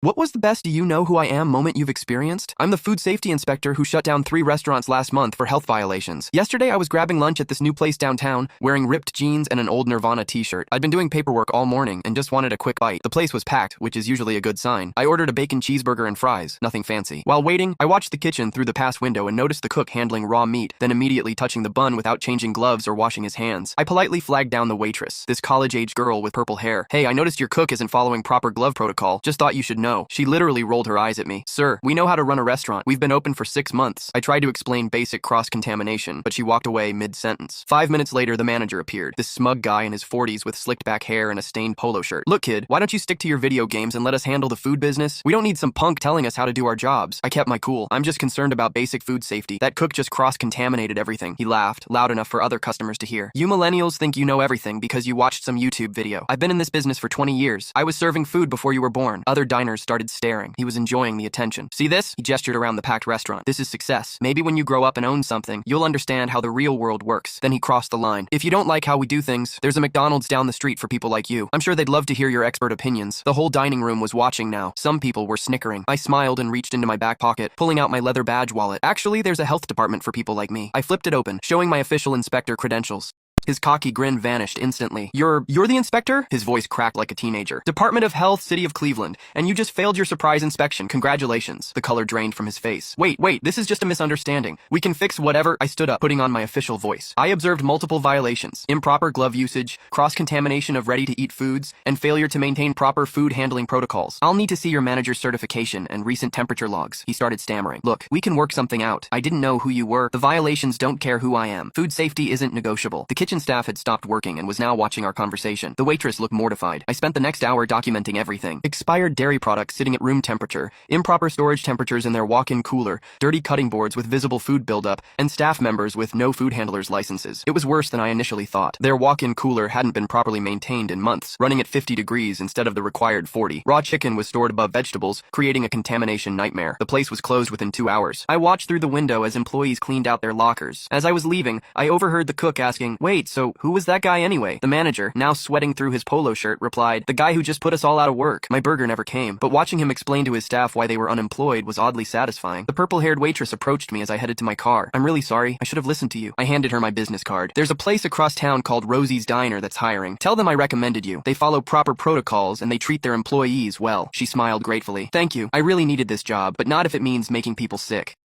What was the best do you know who I am moment you've experienced? I'm the food safety inspector who shut down 3 restaurants last month for health violations. Yesterday I was grabbing lunch at this new place downtown, wearing ripped jeans and an old Nirvana t-shirt. I'd been doing paperwork all morning and just wanted a quick bite. The place was packed, which is usually a good sign. I ordered a bacon cheeseburger and fries, nothing fancy. While waiting, I watched the kitchen through the past window and noticed the cook handling raw meat, then immediately touching the bun without changing gloves or washing his hands. I politely flagged down the waitress, this college-age girl with purple hair. "Hey, I noticed your cook isn't following proper glove protocol. Just thought you should know." She literally rolled her eyes at me. "Sir, we know how to run a restaurant. We've been open for 6 months." I tried to explain basic cross-contamination, but she walked away mid-sentence. 5 minutes later, the manager appeared. This smug guy in his 40s with slicked back hair and a stained polo shirt. "Look, kid, why don't you stick to your video games and let us handle the food business? We don't need some punk telling us how to do our jobs." I kept my cool. "I'm just concerned about basic food safety. That cook just cross-contaminated everything." He laughed, loud enough for other customers to hear. "You millennials think you know everything because you watched some YouTube video. I've been in this business for 20 years. I was serving food before you were born." Other diners started staring. He was enjoying the attention. "See this?" He gestured around the packed restaurant. "This is success. Maybe when you grow up and own something, you'll understand how the real world works." Then he crossed the line. "If you don't like how we do things, there's a McDonald's down the street for people like you. I'm sure they'd love to hear your expert opinions." The whole dining room was watching now. Some people were snickering. I smiled and reached into my back pocket, pulling out my leather badge wallet. "Actually, there's a health department for people like me." I flipped it open, showing my official inspector credentials. His cocky grin vanished instantly. You're the inspector?" His voice cracked like a teenager. "Department of Health, City of Cleveland. And you just failed your surprise inspection. Congratulations." The color drained from his face. Wait, this is just a misunderstanding. We can fix whatever." I stood up, putting on my official voice. "I observed multiple violations. Improper glove usage, cross-contamination of ready-to-eat foods, and failure to maintain proper food handling protocols. I'll need to see your manager's certification and recent temperature logs." He started stammering. "Look, we can work something out. I didn't know who you were. The violations don't care who I am. Food safety isn't negotiable." The kitchen staff had stopped working and was now watching our conversation. The waitress looked mortified. I spent the next hour documenting everything. Expired dairy products sitting at room temperature, improper storage temperatures in their walk-in cooler, dirty cutting boards with visible food buildup, and staff members with no food handlers licenses. It was worse than I initially thought. Their walk-in cooler hadn't been properly maintained in months, running at 50 degrees instead of the required 40. Raw chicken was stored above vegetables, creating a contamination nightmare. The place was closed within 2 hours. I watched through the window as employees cleaned out their lockers. As I was leaving, I overheard the cook asking, "Wait, so who was that guy anyway?" The manager, now sweating through his polo shirt, replied, "The guy who just put us all out of work." My burger never came, but watching him explain to his staff why they were unemployed was oddly satisfying. The purple-haired waitress approached me as I headed to my car. "I'm really sorry. I should have listened to you." I handed her my business card. "There's a place across town called Rosie's Diner that's hiring. Tell them I recommended you. They follow proper protocols and they treat their employees well." She smiled gratefully. "Thank you. I really needed this job, but not if it means making people sick."